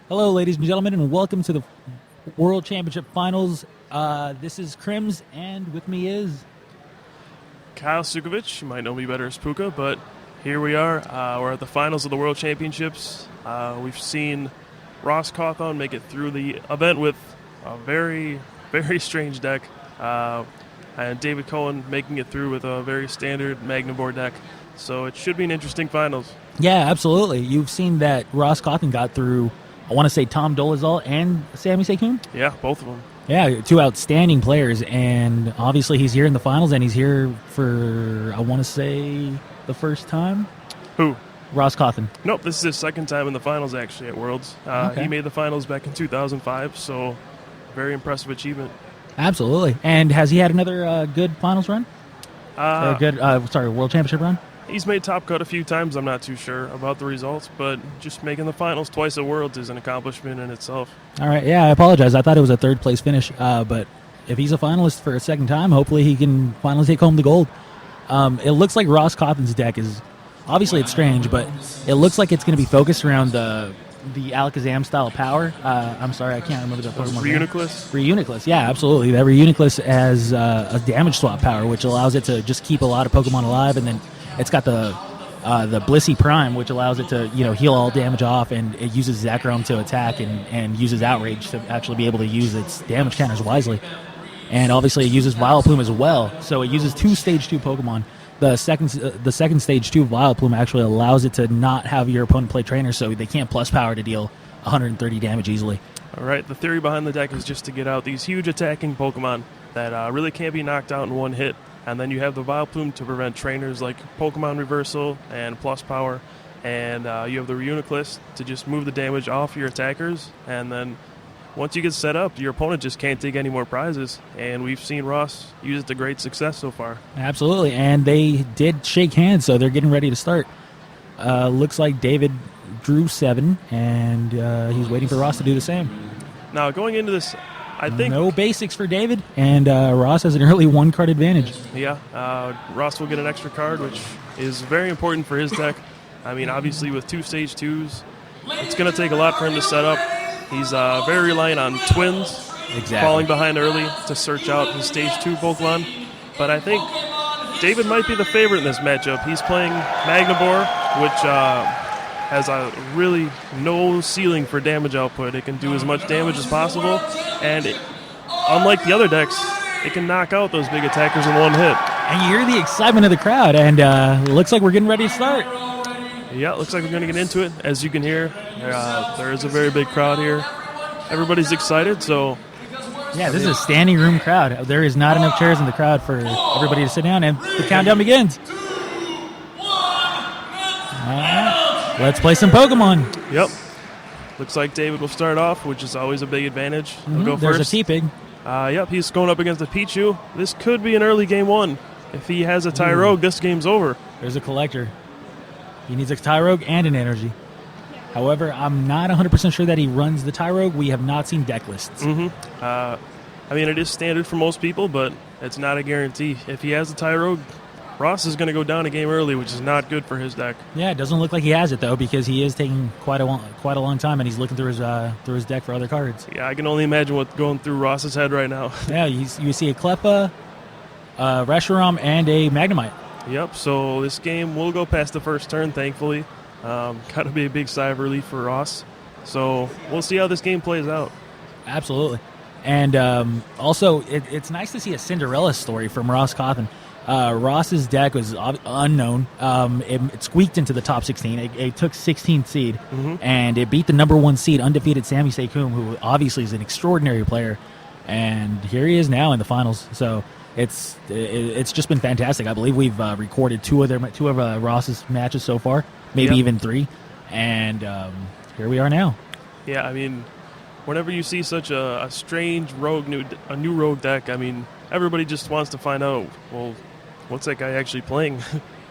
Hello, ladies and gentlemen, and welcome to the World Championship Finals. This is Crimz, and with me is... Kyle Sucevich. You might know me better as Pooka, but here we are. We're at the finals of the World Championships. We've seen Ross Cawthon make it through the event with a very, very strange deck, and David Cohen making it through with a very standard Magnavour deck. So it should be an interesting finals. Yeah, absolutely. You've seen that Ross Cawthon got through, I want to say, Tom Dolezal and Sammy Seikoon? Yeah, both of them. Yeah, two outstanding players, and obviously he's here in the finals, and he's here for, I want to say, the first time? Who? Ross Cawthon. Nope, this is his second time in the finals, actually, at Worlds. Okay. He made the finals back in 2005, so very impressive achievement. Absolutely. And has he had another good finals run? World Championship run? He's made top cut a few times. I'm not too sure about the results, but just making the finals twice at Worlds is an accomplishment in itself. All right, yeah, I apologize. I thought it was a third-place finish, but if he's a finalist for a second time, hopefully he can finally take home the gold. It looks like Ross Cawthon's deck is, obviously it's strange, but it looks like it's going to be focused around the Alakazam style power. I'm sorry, I can't remember the Pokemon. Reuniclus, yeah, absolutely. That Reuniclus has a damage swap power, which allows it to just keep a lot of Pokemon alive, and then it's got the Blissey Prime, which allows it to heal all damage off, and it uses Zekrom to attack and uses Outrage to actually be able to use its damage counters wisely. And obviously it uses Vileplume as well, so it uses two Stage 2 Pokemon. The second Stage 2 Vileplume actually allows it to not have your opponent play trainer, so they can't plus power to deal 130 damage easily. All right, the theory behind the deck is just to get out these huge attacking Pokemon that really can't be knocked out in one hit. And then you have the Vileplume to prevent trainers like Pokemon Reversal and Plus Power. And you have the Reuniclus to just move the damage off your attackers. And then once you get set up, your opponent just can't take any more prizes. And we've seen Ross use it to great success so far. Absolutely, and they did shake hands, so they're getting ready to start. Looks like David drew 7, and he's waiting for Ross to do the same. Now, going into this, I think... No basics for David, and Ross has an early one-card advantage. Yeah, Ross will get an extra card, which is very important for his deck. I mean, obviously with two Stage 2s, it's going to take a lot for him to set up. He's very reliant on Twins, falling behind early to search out his Stage 2 Pokemon. But I think David might be the favorite in this matchup. He's playing Magnavour, which has a really no ceiling for damage output. It can do as much damage as possible, and unlike the other decks, it can knock out those big attackers in one hit. And you hear the excitement of the crowd, and it looks like we're getting ready to start. Yeah, it looks like we're going to get into it. As you can hear, there is a very big crowd here. Everybody's excited, so... Yeah, this is a standing room crowd. There is not enough chairs in the crowd for everybody to sit down, and the countdown begins. Let's play some Pokemon. Yep. Looks like David will start off, which is always a big advantage. He'll go There's first. a T-Pig. Yep, he's going up against a Pichu. This could be an early game one. If he has a Tyrogue, this game's over. There's a Collector. He needs a Tyrogue and an Energy. However, I'm not 100% sure that he runs the Tyrogue. We have not seen deck lists. I mean, it is standard for most people, but it's not a guarantee. If he has a Tyrogue, Ross is going to go down a game early, which is not good for his deck. Yeah, it doesn't look like he has it, though, because he is taking quite a long time, and he's looking through his deck for other cards. Yeah, I can only imagine what's going through Ross's head right now. Yeah, you see a Cleffa, Reshiram, and a Magnemite. Yep, so this game will go past the first turn, thankfully. Got to be a big sigh of relief for Ross. So we'll see how this game plays out. Absolutely. And also, it's nice to see a Cinderella story from Ross Cawthon. Ross's deck was unknown. It squeaked into the top 16. It took 16th seed, and it beat the number 1 seed, undefeated Sammy Seikoon, who obviously is an extraordinary player. And here he is now in the finals. So it's just been fantastic. I believe we've recorded two of Ross's matches so far, maybe even 3. And here we are now. Yeah, I mean, whenever you see such a strange new rogue deck, I mean, everybody just wants to find out, well, what's that guy actually playing?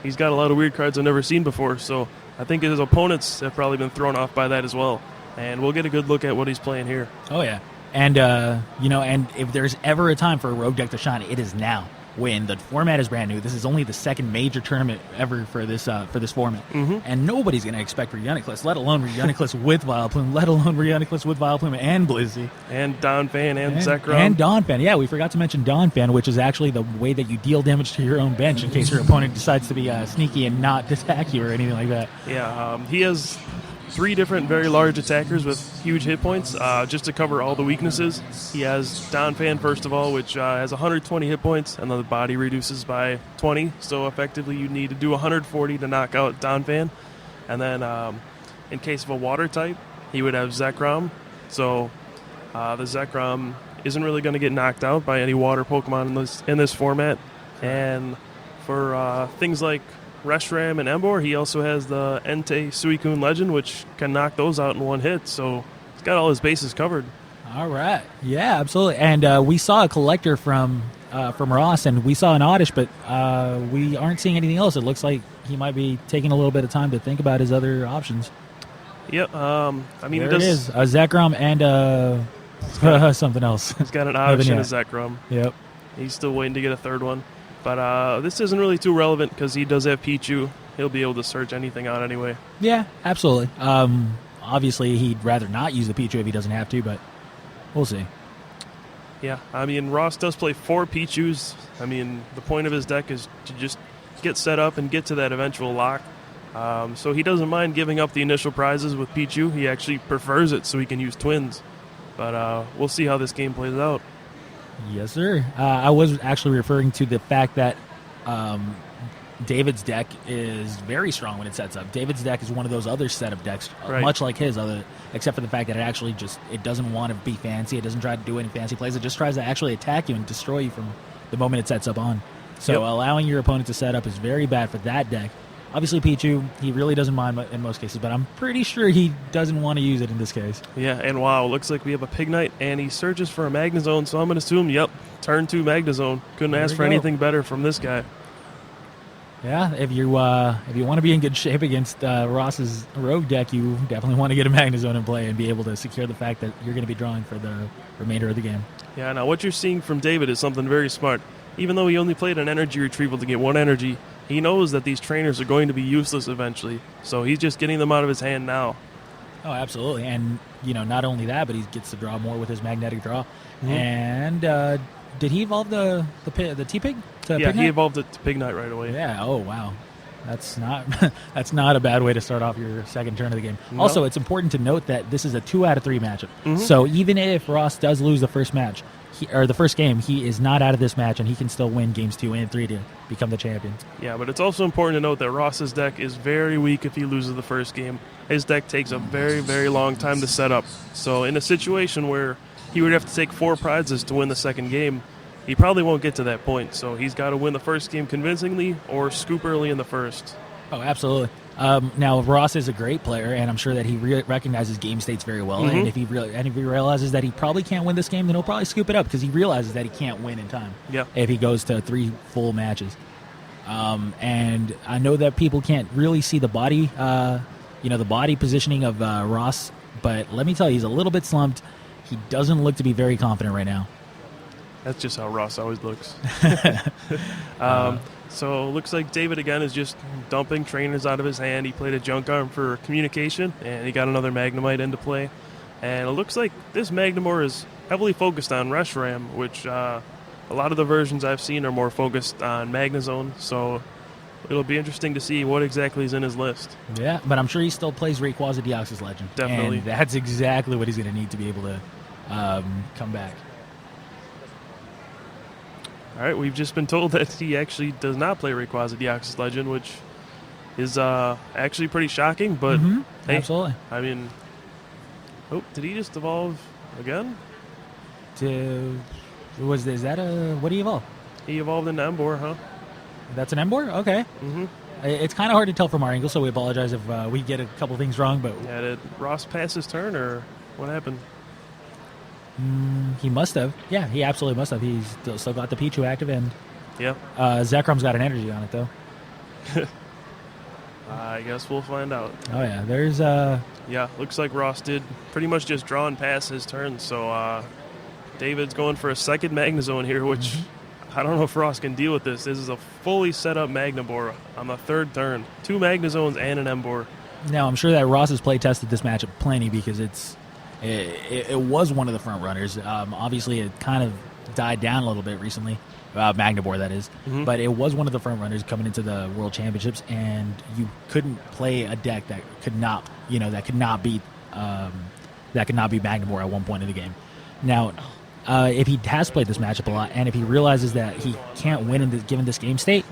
He's got a lot of weird cards I've never seen before, so I think his opponents have probably been thrown off by that as well. And we'll get a good look at what he's playing here. Oh, yeah. And, and if there's ever a time for a rogue deck to shine, it is now. when the format is brand new. This is only the second major tournament ever for this format, and nobody's going to expect Reuniclus, let alone Reuniclus with Vileplume, let alone Reuniclus with Vileplume and Blizzy. And Donphan and Zekrom. And Donphan. Yeah, we forgot to mention Donphan, which is actually the way that you deal damage to your own bench in case your opponent decides to be sneaky and not attack you or anything like that. Yeah, he has 3 different very large attackers with huge hit points. Just to cover all the weaknesses, he has Donphan, first of all, which has 120 hit points, and then the body reduces by 20. So effectively, you need to do 140 to knock out Donphan. And then in case of a water type, he would have Zekrom. So the Zekrom isn't really going to get knocked out by any water Pokemon in this format. And for things like Reshiram and Emboar, he also has the Entei Suicune Legend, which can knock those out in one hit. So he's got all his bases covered. All right. Yeah, absolutely. And we saw a collector from Ross, and we saw an Oddish, but we aren't seeing anything else. It looks like he might be taking a little bit of time to think about his other options. Yep. I mean, there it is. A Zekrom and something else. He's got an Oddish and a Zekrom. Yep. He's still waiting to get a third one. But this isn't really too relevant because he does have Pichu. He'll be able to search anything out anyway. Yeah, absolutely. Obviously, he'd rather not use the Pichu if he doesn't have to, but we'll see. Yeah, I mean, Ross does play 4 Pichus. I mean, the point of his deck is to just get set up and get to that eventual lock. So he doesn't mind giving up the initial prizes with Pichu. He actually prefers it so he can use twins. But we'll see how this game plays out. Yes, sir. I was actually referring to the fact that David's deck is very strong when it sets up. David's deck is one of those other set of decks, much like his, except for the fact that it doesn't want to be fancy. It doesn't try to do any fancy plays. It just tries to actually attack you and destroy you from the moment it sets up on. So allowing your opponent to set up is very bad for that deck. Obviously, Pichu, he really doesn't mind in most cases, but I'm pretty sure he doesn't want to use it in this case. Yeah, and wow, looks like we have a Pignite, and he searches for a Magnezone, so I'm going to assume, turn 2 Magnezone. Couldn't ask for anything better from this guy. Yeah, if you want to be in good shape against Ross's Rogue deck, you definitely want to get a Magnezone in play and be able to secure the fact that you're going to be drawing for the remainder of the game. Yeah, now what you're seeing from David is something very smart. Even though he only played an energy retrieval to get 1 energy, he knows that these trainers are going to be useless eventually, so he's just getting them out of his hand now. Oh, absolutely. And, not only that, but he gets to draw more with his magnetic draw. Mm-hmm. And did he evolve the T-Pig? Yeah, he evolved it to Pignite right away. Yeah, oh, wow. That's not a bad way to start off your second turn of the game. No. Also, it's important to note that this is a 2 out of 3 matchup. Mm-hmm. So even if Ross does lose the first match, the first game, he is not out of this match, and he can still win games 2 and 3 to become the champion. Yeah, but it's also important to note that Ross's deck is very weak if he loses the first game. His deck takes a very, very long time to set up. So in a situation where he would have to take 4 prizes to win the second game, he probably won't get to that point. So he's got to win the first game convincingly or scoop early in the first. Oh, absolutely. Now, Ross is a great player, and I'm sure that he recognizes game states very well. Mm-hmm. And if he realizes that he probably can't win this game, then he'll probably scoop it up because he realizes that he can't win in time. Yep. If he goes to 3 full matches. And I know that people can't really see the body, the body positioning of Ross, but let me tell you, he's a little bit slumped. He doesn't look to be very confident right now. That's just how Ross always looks. So it looks like David again is just dumping trainers out of his hand. He played a Junk Arm for communication, and he got another Magnemite into play. And it looks like this Magnemore is heavily focused on Reshiram, which a lot of the versions I've seen are more focused on Magnezone. So it'll be interesting to see what exactly is in his list. Yeah, but I'm sure he still plays Rayquaza Deoxys Legend. Definitely. And that's exactly what he's going to need to be able to come back. All right, we've just been told that he actually does not play Rayquaza Deoxys Legend, which is actually pretty shocking, but hey, absolutely. I mean, did he just evolve again? What did he evolve? He evolved into Emboar, huh? That's an Emboar? Okay. Mm-hmm. It's kind of hard to tell from our angle, so we apologize if we get a couple things wrong. But yeah, did Ross pass his turn, or what happened? He must have. Yeah, he absolutely must have. He's still got the Pichu active, and Zekrom's got an energy on it, though. I guess we'll find out. Oh, yeah. There's... Yeah, looks like Ross did pretty much just draw and pass his turn, so David's going for a second Magnezone here, which I don't know if Ross can deal with this. This is a fully set up Magnabor on the third turn. 2 Magnazones and an Emboar. Now, I'm sure that Ross has play tested this matchup plenty because it was one of the front runners. Obviously, it kind of died down a little bit recently. Magnabor, that is. Mm-hmm. But it was one of the front runners coming into the World Championships, and you couldn't play a deck that could not beat Magnabor at one point in the game. Now, if he has played this matchup a lot, and if he realizes that he can't win given this game state,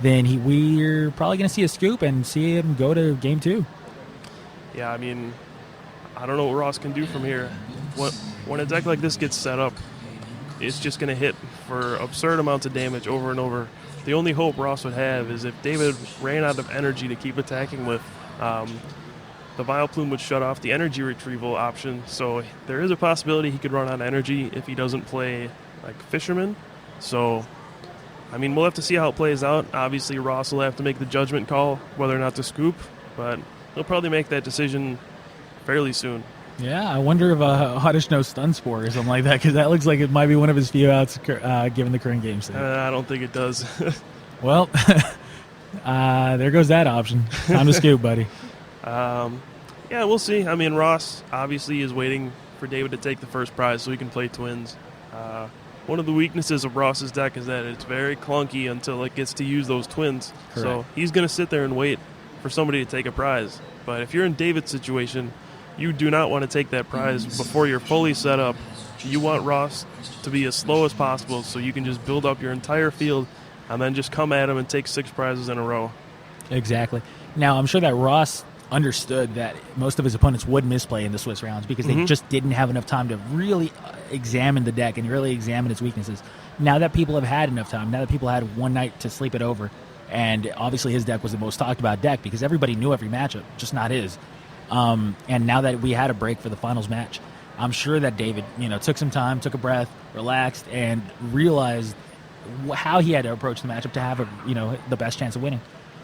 then we're probably going to see a scoop and see him go to game 2. Yeah, I mean, I don't know what Ross can do from here. When a deck like this gets set up, it's just going to hit for absurd amounts of damage over and over. The only hope Ross would have is if David ran out of energy to keep attacking with, the Vileplume would shut off the energy retrieval option. So there is a possibility he could run out of energy if he doesn't play like Fisherman. So, I mean, we'll have to see how it plays out. Obviously, Ross will have to make the judgment call whether or not to scoop, but he'll probably make that decision fairly soon. Yeah, I wonder if Oddish knows Stun Spore or something like that, because that looks like it might be one of his few outs given the current game state. I don't think it does. Well, there goes that option. Time to scoop, buddy. Yeah, we'll see. I mean, Ross obviously is waiting for David to take the first prize so he can play Twins. One of the weaknesses of Ross's deck is that it's very clunky until it gets to use those Twins. Correct. So he's going to sit there and wait for somebody to take a prize. But if you're in David's situation, you do not want to take that prize before you're fully set up. You want Ross to be as slow as possible so you can just build up your entire field and then just come at him and take 6 prizes in a row. Exactly. Now, I'm sure that Ross understood that most of his opponents would misplay in the Swiss rounds because they just didn't have enough time to really examine the deck and really examine its weaknesses. Now that people have had enough time, now that people had one night to sleep it over, and obviously his deck was the most talked about deck because everybody knew every matchup, just not his. And now that we had a break for the finals match, I'm sure that David, took some time, took a breath, relaxed, and realized how he had to approach the matchup to have the best chance of winning.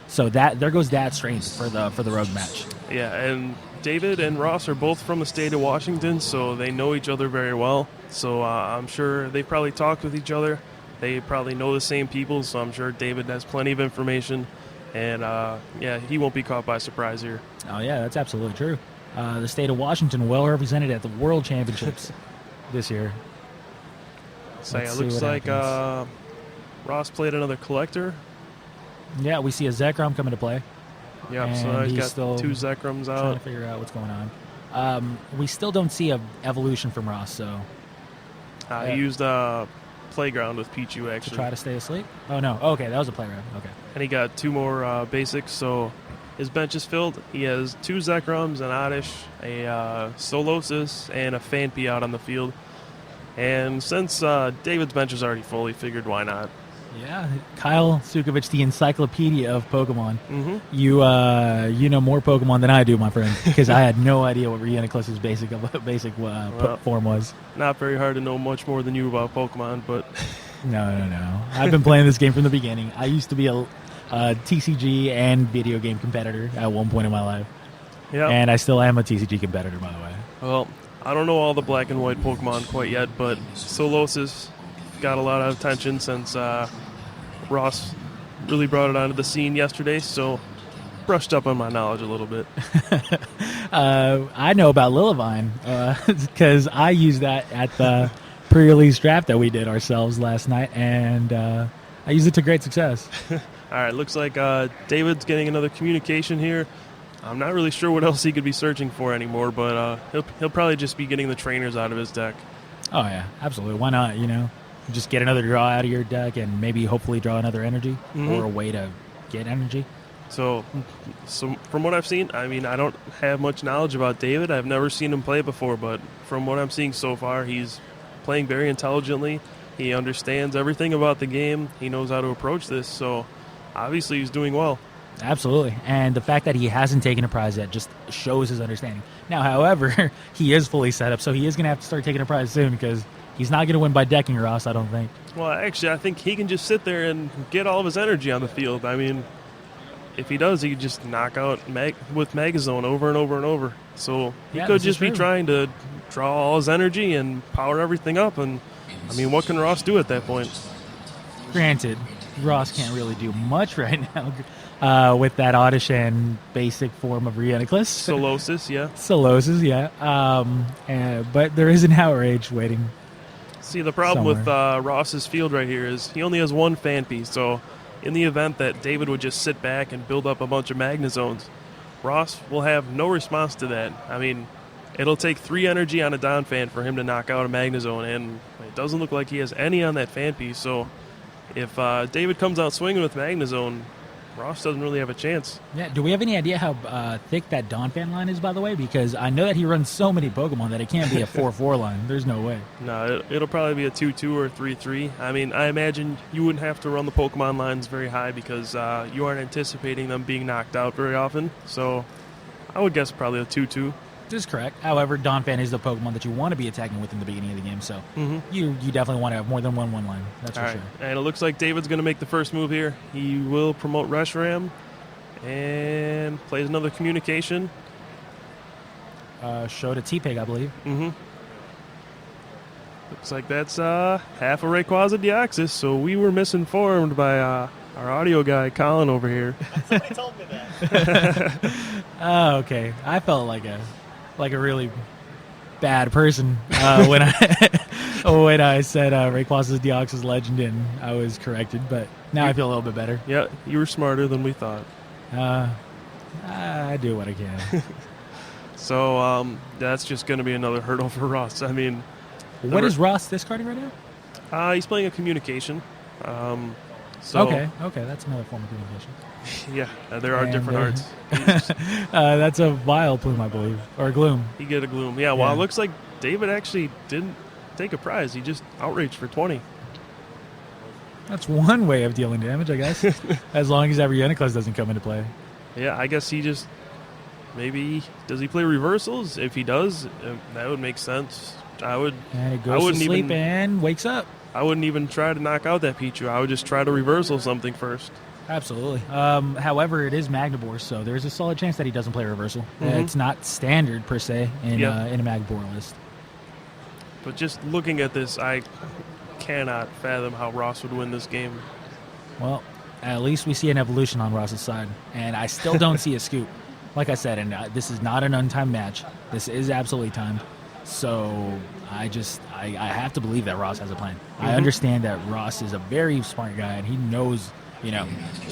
So there goes that strength for the road match. Yeah, and David and Ross are both from the state of Washington, so they know each other very well. So I'm sure they probably talked with each other. They probably know the same people, so I'm sure David has plenty of information. And, he won't be caught by surprise here. Oh, yeah, that's absolutely true. The state of Washington well represented at the World Championships this year. So it looks like Ross played another collector. Yeah, we see a Zekrom come into play. Yeah, so he's got 2 Zekrams out. Trying to figure out what's going on. We still don't see a evolution from Ross, so... He used Playground with Pichu, actually. To try to stay asleep? Oh, no. Okay, that was a Playground. Okay. And he got 2 more basics, so his bench is filled. He has 2 Zekrams, an Oddish, a Solosis, and a Phanpy out on the field. And since David's bench is already full, he figured why not. Yeah, Kyle Sucevich, the encyclopedia of Pokemon. Mm-hmm. You know more Pokemon than I do, my friend, because I had no idea what Rhianoclus's basic form was. Not very hard to know much more than you about Pokemon, but... No. I've been playing this game from the beginning. I used to be a TCG and video game competitor at one point in my life. Yeah. And I still am a TCG competitor, by the way. Well, I don't know all the black and white Pokemon quite yet, but Solosis got a lot of attention since Ross really brought it onto the scene yesterday, so brushed up on my knowledge a little bit. I know about Lilivine because I used that at the pre-release draft that we did ourselves last night, and I used it to great success. All right, looks like David's getting another communication here. I'm not really sure what else he could be searching for anymore, but he'll probably just be getting the trainers out of his deck. Oh, yeah, absolutely. Why not, Just get another draw out of your deck and maybe hopefully draw another energy or a way to get energy. So from what I've seen, I mean, I don't have much knowledge about David. I've never seen him play before, but from what I'm seeing so far, he's playing very intelligently. He understands everything about the game. He knows how to approach this, so obviously he's doing well. Absolutely. And the fact that he hasn't taken a prize yet just shows his understanding. Now, however, he is fully set up, so he is going to have to start taking a prize soon because he's not going to win by decking Ross, I don't think. Well, actually, I think he can just sit there and get all of his energy on the field. I mean, if he does, he can just knock out with Magazone over and over and over. So he could just be trying to draw all his energy and power everything up. And, I mean, what can Ross do at that point? Granted, Ross can't really do much right now with that Audishan basic form of Reuniclus. Solosis, yeah. Solosis, yeah. But there is an outrage waiting. See, the problem with Ross's field right here is he only has one fan piece, so in the event that David would just sit back and build up a bunch of Magnazones, Ross will have no response to that. I mean, it'll take 3 energy on a Don fan for him to knock out a Magnazone, and it doesn't look like he has any on that fan piece, so if David comes out swinging with Magnazone, Ross doesn't really have a chance. Yeah. Do we have any idea how thick that Donphan line is, by the way? Because I know that he runs so many Pokemon that it can't be a 4-4 line. There's no way. No, it'll probably be a 2-2 or 3-3. I mean, I imagine you wouldn't have to run the Pokemon lines very high because you aren't anticipating them being knocked out very often. So I would guess probably a 2-2. This is correct. However, Donphan is the Pokemon that you want to be attacking with in the beginning of the game, so you definitely want to have more than one line. That's for sure. And it looks like David's going to make the first move here. He will promote Reshiram and plays another communication. Showed a T-Pig, I believe. Looks like that's half a Rayquaza Deoxys, so we were misinformed by our audio guy, Colin, over here. Somebody told me that. Oh, okay. I felt like a really bad person when I said Rayquaza's Deoxys Legend, and I was corrected, but now I feel a little bit better. Yeah, you were smarter than we thought. I do what I can. So that's just going to be another hurdle for Ross. I mean, what is Ross discarding right now? He's playing a communication. Okay, that's another form of communication. Yeah, there are different arts. That's a Vileplume, I believe, or Gloom. He get a Gloom. Yeah, well, it looks like David actually didn't take a prize. He just outraged for 20. That's one way of dealing damage, I guess, as long as that Reuniclus doesn't come into play. Yeah, I guess he just maybe does he play reversals? If he does, that would make sense. And it goes to sleep and wakes up. I wouldn't even try to knock out that Pichu. I would just try to reversal something first. Absolutely. However, it is Magnivore, so there's a solid chance that he doesn't play reversal. It's not standard, per se, in a Magnivore list. But just looking at this, I cannot fathom how Ross would win this game. Well, at least we see an evolution on Ross's side, and I still don't see a scoop. Like I said, and this is not an untimed match. This is absolutely timed. So I have to believe that Ross has a plan. I understand that Ross is a very smart guy, and he knows,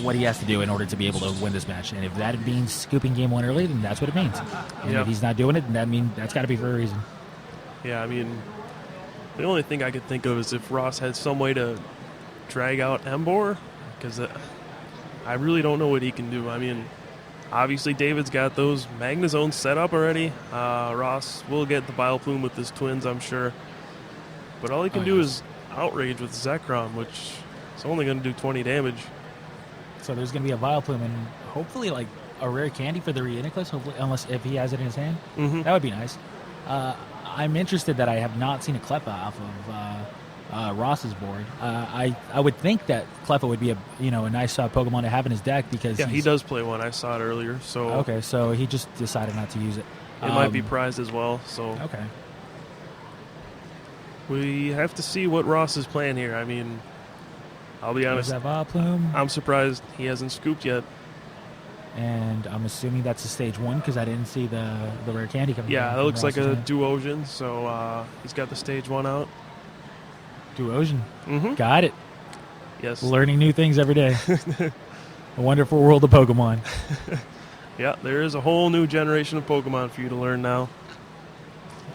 what he has to do in order to be able to win this match. And if that means scooping game 1 early, then that's what it means. And if he's not doing it, then that's got to be for a reason. Yeah, I mean, the only thing I could think of is if Ross had some way to drag out Emboar, because I really don't know what he can do. I mean, obviously David's got those Magnazones set up already. Ross will get the Vileplume with his twins, I'm sure. But all he can do is outrage with Zekrom, which is only going to do 20 damage. So there's going to be a Vileplume and hopefully like a rare candy for the Reuniclus, hopefully, if he has it in his hand. That would be nice. I'm interested that I have not seen a Cleffa off of Ross's board. I would think that Cleffa would be a nice Pokemon to have in his deck because he does play one. I saw it earlier. So okay, so he just decided not to use it. It might be prized as well. So okay, we have to see what Ross is playing here. I mean, I'll be honest. That Vileplume. I'm surprised he hasn't scooped yet. And I'm assuming that's a stage 1 because I didn't see the rare candy coming. Yeah, that looks like a Duosion. So he's got the stage 1 out. Duosion. Got it. Yes. Learning new things every day. A wonderful world of Pokemon. Yeah, there is a whole new generation of Pokemon for you to learn now.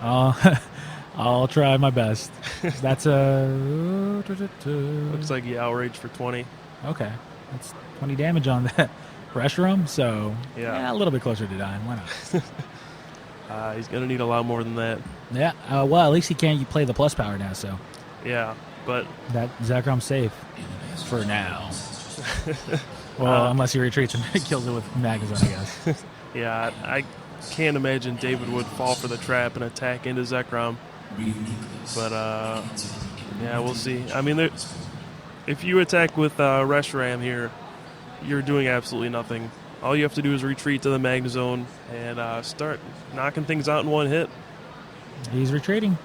I'll try my best. That's a... Looks like he outraged for 20. Okay. That's 20 damage on that Reshiram, so yeah, a little bit closer to dying. Why not? He's going to need a lot more than that. Yeah, well, at least he can't play the plus power now, so... Yeah, but... That Zekrom's safe for now. Well, unless he retreats and kills it with Magnazone, I guess. Yeah, I can't imagine David would fall for the trap and attack into Zekrom. But, yeah, we'll see. I mean, if you attack with Reshiram here, you're doing absolutely nothing. All you have to do is retreat to the Magnazone and start knocking things out in one hit. He's retreating.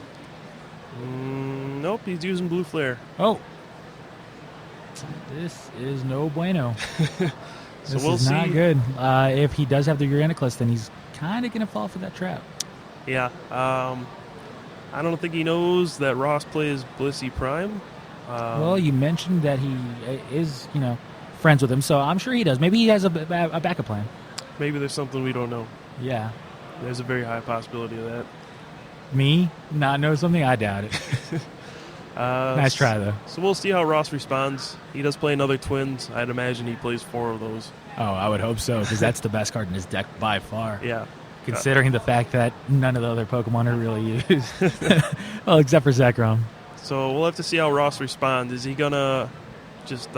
Nope, he's using Blue Flare. Oh. This is no bueno. So This we'll is not see. good. If he does have the Uraniclus, then he's kind of going to fall for that trap. Yeah. I don't think he knows that Ross plays Blissey Prime. Well, you mentioned that he is, friends with him, so I'm sure he does. Maybe he has a backup plan. Maybe there's something we don't know. Yeah. There's a very high possibility of that. Me not know something? I doubt it. Nice try, though. So we'll see how Ross responds. He does play another Twins. I'd imagine he plays 4 of those. Oh, I would hope so, because that's the best card in his deck by far. Yeah. Considering the fact that none of the other Pokemon are really used. Well, except for Zekrom. So we'll have to see how Ross responds. Is he going to just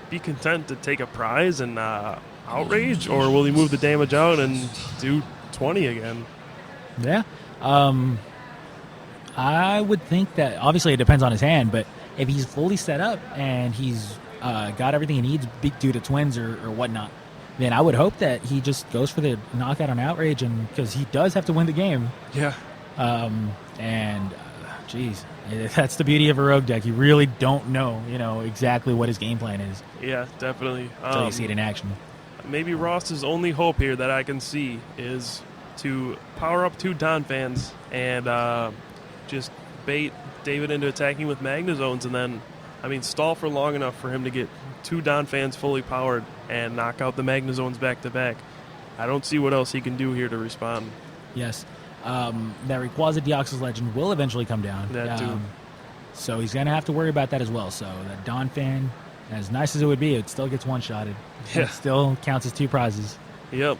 be content to take a prize and outrage, or will he move the damage out and do 20 again? Yeah. I would think that, obviously it depends on his hand, but if he's fully set up and he's got everything he needs due to Twins or whatnot, then I would hope that he just goes for the knockout on outrage, and because he does have to win the game. Yeah. Geez, that's the beauty of a rogue deck. You really don't know, exactly what his game plan is Yeah, definitely. until you see it in action. Maybe Ross's only hope here that I can see is to power up 2 Donphans and just bait David into attacking with Magnezones, and then, stall for long enough for him to get 2 Donphans fully powered and knock out the Magnezones back to back. I don't see what else he can do here to respond. Yes. That Rayquaza Deoxys Legend will eventually come down. That too. So he's going to have to worry about that as well. So that Donphan, as nice as it would be, it still gets one-shotted. Yeah. It still counts as 2 prizes. Yep.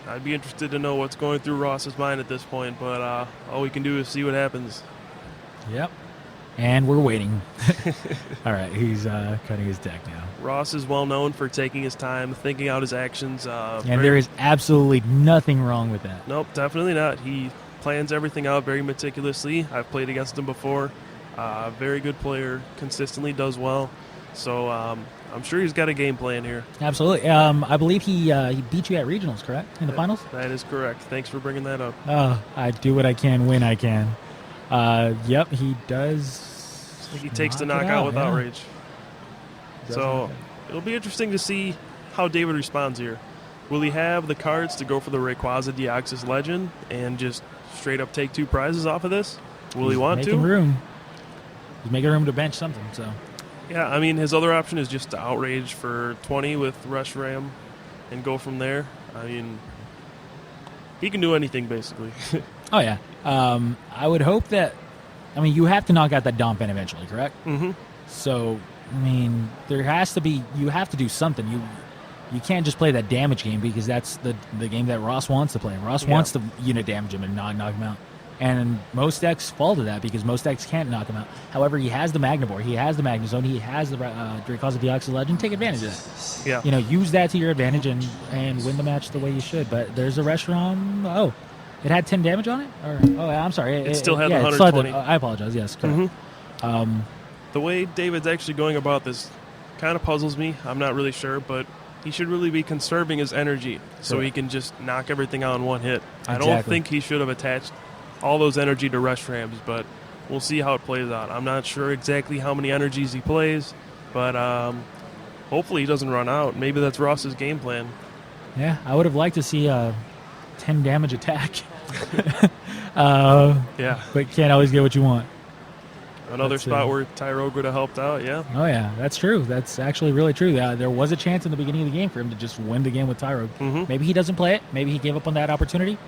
I'd be interested to know what's going through Ross's mind at this point, but all we can do is see what happens. Yep. And we're waiting. All right, he's cutting his deck now. Ross is well known for taking his time, thinking out his actions. And there is absolutely nothing wrong with that. Nope, definitely not. He plans everything out very meticulously. I've played against him before. Very good player, consistently does well. So I'm sure he's got a game plan here. Absolutely. I believe he beat you at regionals, correct? In the finals? That is correct. Thanks for bringing that up. I do what I can when I can. Yep, he does. I think he takes the knock it knockout out, with yeah. outrage. So it'll be interesting to see how David responds here. Will he have the cards to go for the Rayquaza Deoxys Legend and just straight up take 2 prizes off of this? Will he want making to? room. He's making room to bench something. So Yeah, his other option is just to outrage for 20 with Reshiram and go from there. He can do anything basically. oh yeah. I would hope that. You have to knock out that Donphan eventually, correct? Mm-hmm. So there has to be. You have to do something. You can't just play that damage game, because that's the game that Ross wants to play. Ross wants to unit damage him and not knock him out. And most decks fall to that because most decks can't knock him out. However, he has the Magnivore, he has the Magnezone, he has the Rayquaza Deoxys Legend. Take advantage of that. Yeah. Use that to your advantage and win the match the way you should. But there's a Reshiram. Oh, it had 10 damage on it? I'm sorry. It still had the it still 120. I apologize. Yes, correct. Mm-hmm. The way David's actually going about this kind of puzzles me. I'm not really sure, but he should really be conserving his energy so he can just knock everything out in one hit. I don't think he should have attached all those energy to Reshrams, but we'll see how it plays out. I'm not sure exactly how many energies he plays, but hopefully he doesn't run out. Maybe that's Ross's game plan. Yeah, I would have liked to see a 10 damage attack. Yeah. But can't always get what you want. Another spot where Tyrogue would have helped out, yeah. Oh, yeah, that's true. That's actually really true. There was a chance in the beginning of the game for him to just win the game with Tyrogue. Mm-hmm. Maybe he doesn't play it. Maybe he gave up on that opportunity.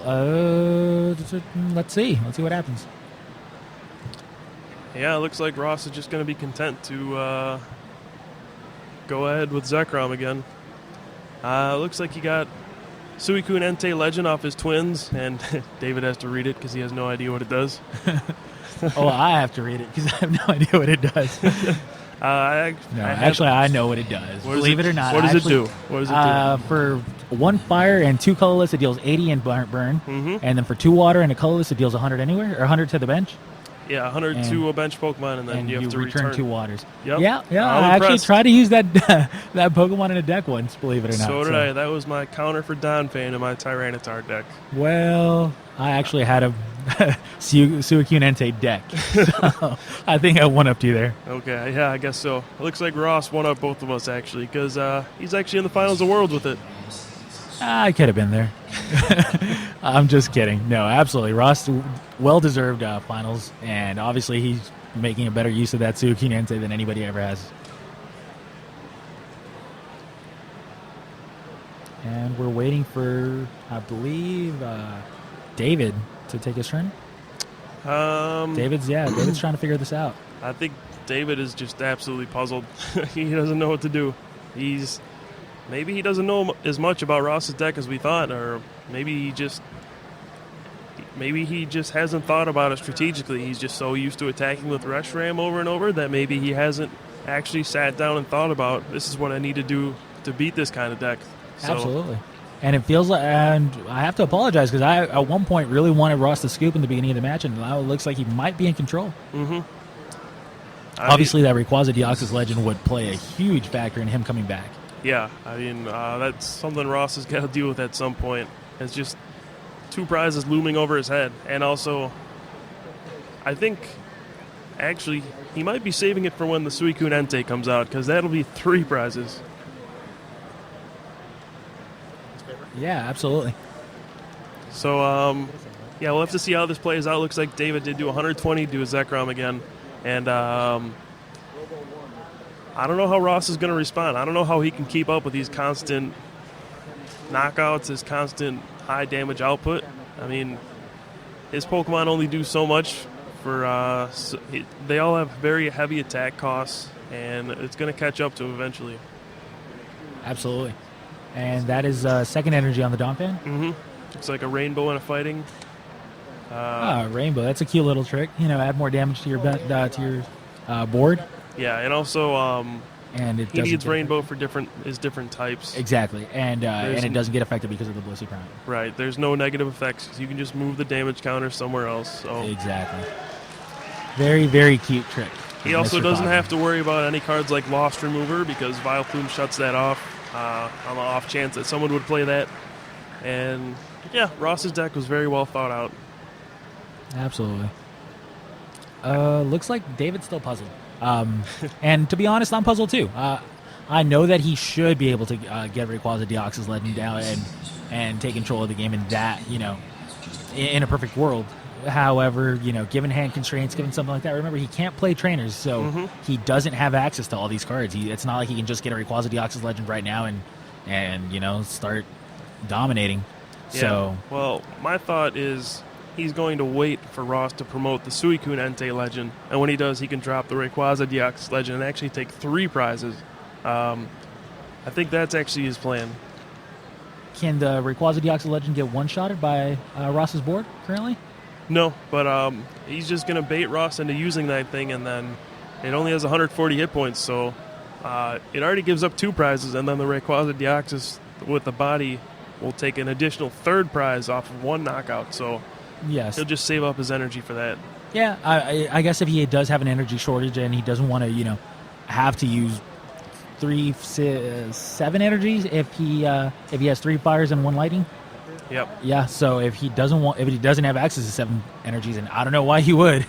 Let's see. Let's see what happens. Yeah, it looks like Ross is just going to be content to go ahead with Zekrom again. Looks like he got Suicune Entei Legend off his Twins, and David has to read it because he has no idea what it does. I have to read it because I have no idea what it does. I know what it does. Believe it or not. What does it do? What does it do? For 1 fire and 2 colorless, it deals 80 and burn. Mm-hmm. And then for 2 water and a colorless, it deals 100 anywhere, or 100 to the bench. Yeah, 100 to a bench Pokemon, and then you have to return 2 waters. Yep. Yeah. I'm I actually impressed. tried to use that that Pokemon in a deck once, believe it or not. So did I. That was my counter for Donphan in my Tyranitar deck. Well, I actually had a Suicune Entei deck. So I think I one-upped you there. Okay, yeah, I guess so. It looks like Ross won up both of us, actually, because he's actually in the finals of Worlds with it. I could have been there. I'm just kidding. No, absolutely. Ross, well-deserved finals, and obviously he's making a better use of that Suicune Entei than anybody ever has. And we're waiting for, I believe, David to take his turn. David's trying to figure this out. I think David is just absolutely puzzled. He doesn't know what to do. Maybe he doesn't know as much about Ross's deck as we thought, or maybe he just hasn't thought about it strategically. He's just so used to attacking with Reshiram over and over that maybe he hasn't actually sat down and thought about, this is what I need to do to beat this kind of deck. So, absolutely. And it feels like, and I have to apologize because I at one point really wanted Ross to scoop in the beginning of the match, and now it looks like he might be in control. Mm-hmm. Obviously, that Rayquaza Deoxys Legend would play a huge factor in him coming back. Yeah, I mean, that's something Ross has got to deal with at some point. It's just 2 prizes looming over his head. And also, I think, actually, he might be saving it for when the Suicune Entei comes out, because that'll be 3 prizes. Yeah, absolutely. So, yeah, we'll have to see how this plays out. Looks like David did do 120, do a Zekrom again. And I don't know how Ross is going to respond. I don't know how he can keep up with these constant knockouts, his constant high damage output. I mean, his Pokemon only do so much. They all have very heavy attack costs, and it's going to catch up to him eventually. Absolutely. And that is second energy on the Donphan. Mm-hmm. It's like a rainbow in a fighting. Rainbow. That's a cute little trick. Add more damage to your board. Yeah, and also and he needs rainbow for different types. Exactly, and it doesn't get affected because of the Blissey Prime. Right. There's no negative effects. You can just move the damage counter somewhere else. So. Exactly. Very, very cute trick. He also doesn't have to worry about any cards like Lost Remover because Vileplume shuts that off on the off chance that someone would play that. And yeah, Ross's deck was very well thought out. Absolutely. Looks like David's still puzzled. And to be honest, I'm puzzled too. I know that he should be able to get Rayquaza Deoxys Legend down and take control of the game in that, in a perfect world. However, given hand constraints, given something like that, remember, he can't play trainers, so he doesn't have access to all these cards. It's not like he can just get a Rayquaza Deoxys Legend right now and start dominating. Yeah. So, well, my thought is he's going to wait for Ross to promote the Suicune Entei Legend, and when he does, he can drop the Rayquaza Deoxys Legend and actually take 3 prizes. I think that's actually his plan. Can the Rayquaza Deoxys Legend get one-shotted by Ross's board currently? No, but he's just going to bait Ross into using that thing, and then it only has 140 hit points, so it already gives up 2 prizes, and then the Rayquaza Deoxys with the body will take an additional 3rd prize off of 1 knockout, so yes, he'll just save up his energy for that. Yeah, I guess if he does have an energy shortage and he doesn't want to, have to use 7 energies if he has 3 fires and 1 lightning. Yep. Yeah. So if he doesn't have access to 7 energies, and I don't know why he would,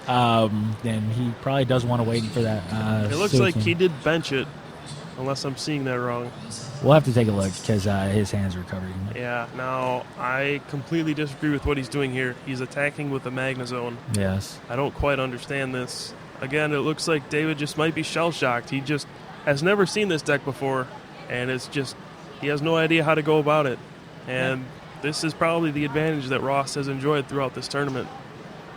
then he probably does want to wait for that. It looks like he did bench it, unless I'm seeing that wrong. We'll have to take a look because his hands are covered. Yeah. Now I completely disagree with what he's doing here. He's attacking with the Magnezone. Yes. I don't quite understand this. Again, it looks like David just might be shell-shocked. He just has never seen this deck before, and it's just he has no idea how to go about it. And this is probably the advantage that Ross has enjoyed throughout this tournament.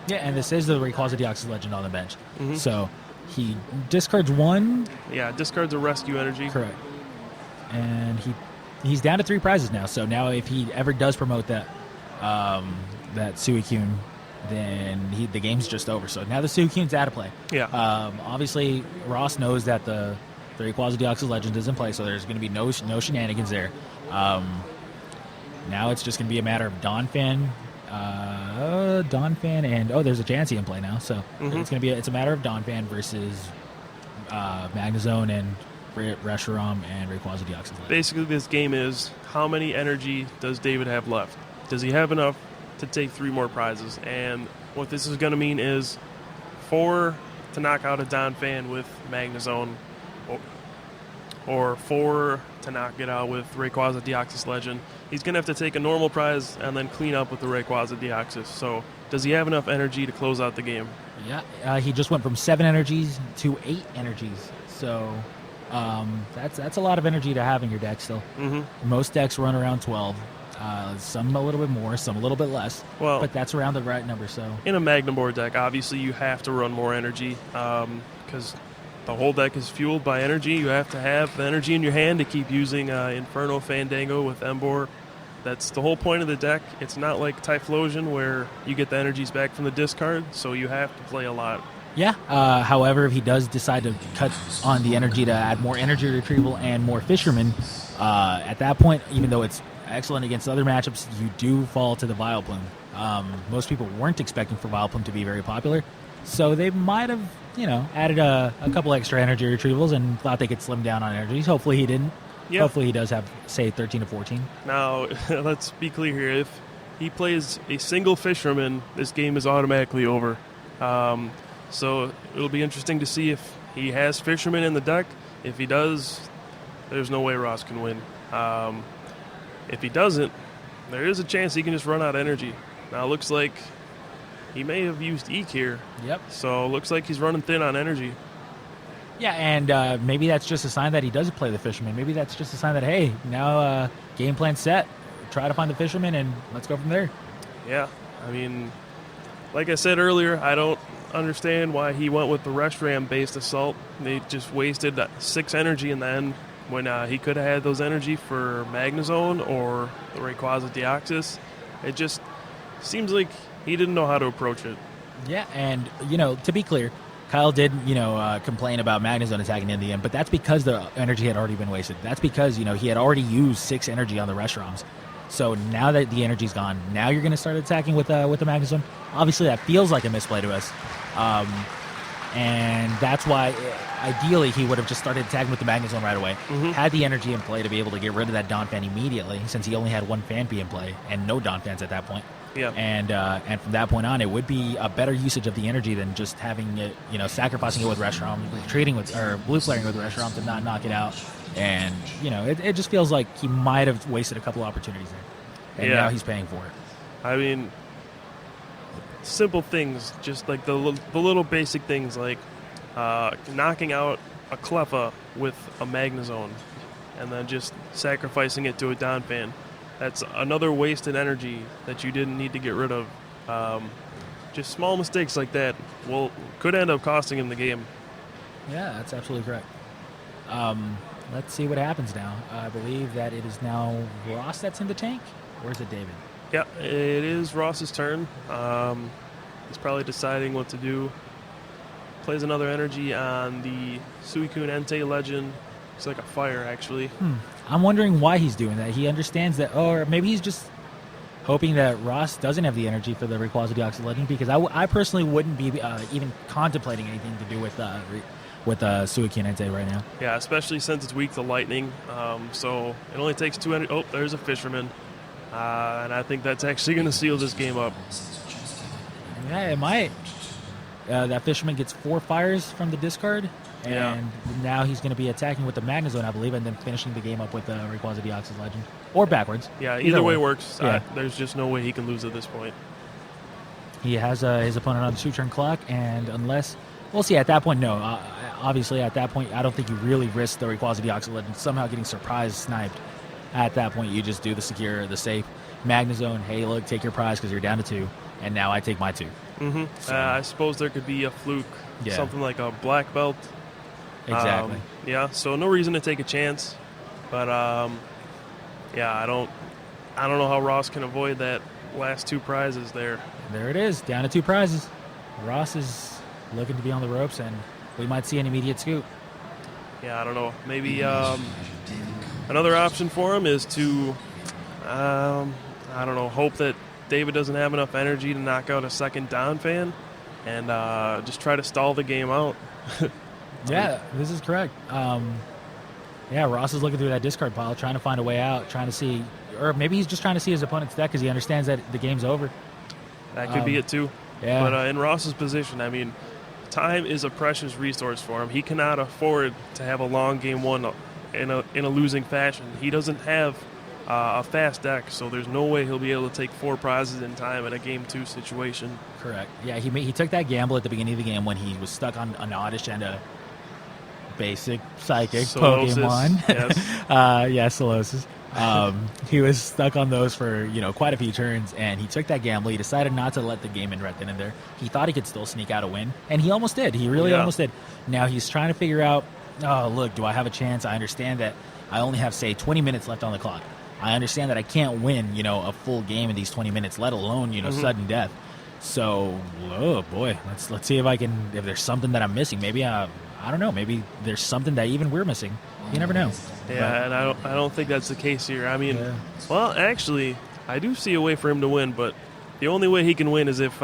Yeah, and this is the Rayquaza Deoxys Legend on the bench. So he discards 1. Yeah, discards a rescue energy. Correct. And he's down to 3 prizes now. So now if he ever does promote that Suicune, then the game's just over. So now the Suicune's out of play. Yeah. Obviously, Ross knows that the Rayquaza Deoxys Legend is in play, so there's going to be no shenanigans there. Now it's just going to be a matter of Donphan, and there's a Chansey in play now. So it's a matter of Donphan versus Magnezone and Reshiram and Rayquaza Deoxys Legend. Basically, this game is how many energy does David have left? Does he have enough to take 3 more prizes. And what this is going to mean is 4 to knock out a Donphan with Magnezone, or 4 to knock it out with Rayquaza Deoxys Legend. He's going to have to take a normal prize and then clean up with the Rayquaza Deoxys. So does he have enough energy to close out the game? Yeah, he just went from 7 energies to 8 energies. So that's a lot of energy to have in your deck still. Most decks run around 12. Some a little bit more, some a little bit less. Well, but that's around the right number. So in a Magnum board deck, obviously you have to run more energy because the whole deck is fueled by energy. You have to have the energy in your hand to keep using Inferno Fandango with Emboar. That's the whole point of the deck. It's not like Typhlosion where you get the energies back from the discard, so you have to play a lot. Yeah. However, if he does decide to cut on the energy to add more energy retrieval and more Fisherman, at that point, even though it's excellent against other matchups, you do fall to the Vileplume. Most people weren't expecting for Vileplume to be very popular, so they might have, added a couple extra energy retrievals and thought they could slim down on energies. Hopefully he didn't. Yep. Hopefully he does have, say, 13 to 14. Now, let's be clear here. If he plays a single Fisherman, this game is automatically over. So it'll be interesting to see if he has Fisherman in the deck. If he does, there's no way Ross can win. If he doesn't, there is a chance he can just run out of energy. Now, it looks like he may have used Eek here. Yep. So it looks like he's running thin on energy. Yeah, and maybe that's just a sign that he does play the Fisherman. Maybe that's just a sign that, hey, now game plan set. Try to find the Fisherman, and let's go from there. Yeah, I mean, like I said earlier, I don't understand why he went with the Reshiram-based Assault. They just wasted 6 energy in the end when he could have had those energy for Magnezone or the Rayquaza Deoxys. It just seems like he didn't know how to approach it. Yeah, and, to be clear, Kyle did, complain about Magnezone attacking in the end, but that's because the energy had already been wasted. That's because, he had already used 6 energy on the Reshirams. So now that the energy's gone, now you're going to start attacking with the Magnezone. Obviously, that feels like a misplay to us. And that's why, ideally, he would have just started attacking with the Magnezone right away. Had the energy in play to be able to get rid of that Donphan immediately, since he only had 1 Phanpy in play and no Donphans at that point. Yeah. And from that point on, it would be a better usage of the energy than just having it, sacrificing it with Reshiram, trading with, or blue flaring with Reshiram to not knock it out. And, it just feels like he might have wasted a couple opportunities there. And now he's paying for it. I mean, simple things, just like the little basic things like knocking out a Cleffa with a Magnezone and then just sacrificing it to a Donphan. That's another wasted energy that you didn't need to get rid of. Just small mistakes like that could end up costing him the game. Yeah, that's absolutely correct. Let's see what happens now. I believe that it is now Ross that's in the tank, or is it David? Yeah, it is Ross's turn. He's probably deciding what to do. Plays another energy on the Suicune Entei Legend. It's like a fire, actually. I'm wondering why he's doing that. He understands that, or maybe he's just hoping that Ross doesn't have the energy for the Rayquaza Deoxys Legend, because I personally wouldn't be even contemplating anything to do with Suicune Entei right now. Yeah, especially since it's weak to lightning. So it only takes 2 energy. Oh, there's a Fisherman. And I think that's actually going to seal this game up. Yeah, it might. That Fisherman gets 4 fires from the discard, and now he's going to be attacking with the Magnezone, I believe, and then finishing the game up with the Rayquaza Deoxys Legend. Or backwards. Yeah, either way works. Yeah. There's just no way he can lose at this point. He has his opponent on the 2-turn clock, and unless... We'll see. At that point, no. Obviously, at that point, I don't think you really risk the Rayquaza Deoxys Legend somehow getting surprise sniped. At that point, you just do the secure, the safe Magnezone. Hey, look, take your prize because you're down to 2, and now I take my 2. So, I suppose there could be a fluke, something like a black belt. Exactly. So no reason to take a chance, but I don't know how Ross can avoid that last 2 prizes there. There it is, down to 2 prizes. Ross is looking to be on the ropes, and we might see an immediate scoop. Yeah, I don't know. Maybe another option for him is to, hope that David doesn't have enough energy to knock out a second Donphan and just try to stall the game out. Yeah, this is correct. Ross is looking through that discard pile, trying to find a way out, trying to see, or maybe he's just trying to see his opponent's deck because he understands that the game's over. That could be it too. Yeah. But in Ross's position, I mean, time is a precious resource for him. He cannot afford to have a long game one in a losing fashion. He doesn't have a fast deck, so there's no way he'll be able to take 4 prizes in time in a game 2 situation. Correct. Yeah, he took that gamble at the beginning of the game when he was stuck on an Oddish and a basic psychic Solosis, Pokemon. yes. Solosis. He was stuck on those for quite a few turns, and he took that gamble. He decided not to let the game in right then and there. He thought he could still sneak out a win, and he almost did. He really almost did. Now he's trying to figure out, oh, look, do I have a chance? I understand that I only have, say, 20 minutes left on the clock. I understand that I can't win, a full game in these 20 minutes, let alone, sudden death. So, oh boy, let's see if there's something that I'm missing. Maybe I don't know. Maybe there's something that even we're missing. You never know. Yeah, and I don't think that's the case here. I mean, well, actually, I do see a way for him to win, but the only way he can win is if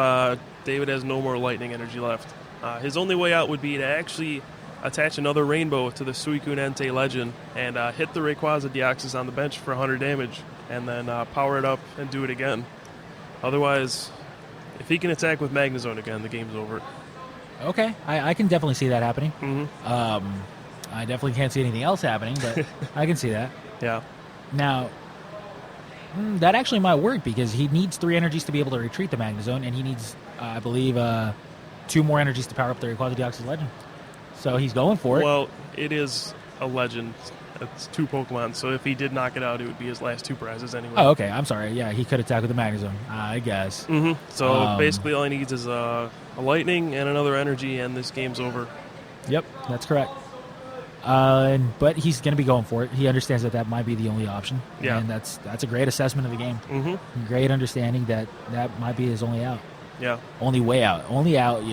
David has no more lightning energy left. His only way out would be to actually attach another rainbow to the Suicune Entei Legend and hit the Rayquaza Deoxys on the bench for 100 damage, and then power it up and do it again. Otherwise, if he can attack with Magnezone again, the game's over. Okay, I can definitely see that happening. Mm-hmm. I definitely can't see anything else happening, but I can see that. Yeah. Now, that actually might work because he needs 3 energies to be able to retreat the Magnezone, and he needs, I believe, 2 more energies to power up the Rayquaza Deoxys Legend. So he's going for it. Well, it is a legend. It's 2 Pokemon, so if he did knock it out, it would be his last 2 prizes anyway. Oh, okay. I'm sorry. Yeah, he could attack with the Magnezone, I guess. Mm-hmm. So basically all he needs is a lightning and another energy, and this game's over. Yep, that's correct. But he's going to be going for it. He understands that might be the only option. Yeah. And that's a great assessment of the game. Mm-hmm. Great understanding that might be his only out. Yeah. Only way out. Only out,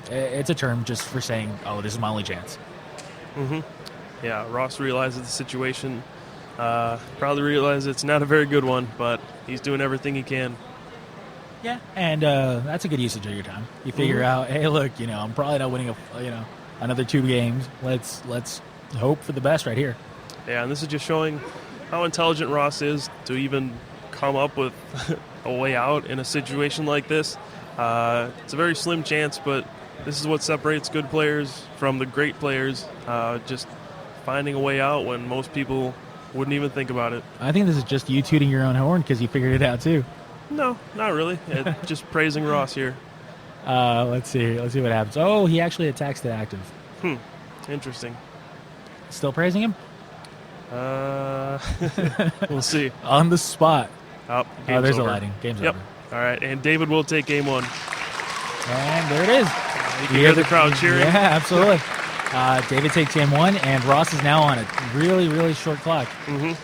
it's a term just for saying, oh, this is my only chance. Mm-hmm. Yeah, Ross realizes the situation. Probably realizes it's not a very good one, but he's doing everything he can. Yeah, and that's a good usage of your time. You figure out, hey, look, I'm probably not winning another 2 games. Let's hope for the best right here. Yeah, and this is just showing how intelligent Ross is to even come up with a way out in a situation like this. It's a very slim chance, but this is what separates good players from the great players. Just finding a way out when most people wouldn't even think about it. I think this is just you tooting your own horn because you figured it out too. No, not really. Just praising Ross here. Let's see what happens. Oh, he actually attacks the active. Interesting. Still praising him? We'll see. On the spot. Oh, there's over. a lighting. Game's over. All right, and David will take game 1. And there it is. You can hear the crowd cheering. Yeah, absolutely. David takes game 1, and Ross is now on a really, really short clock. Mm-hmm.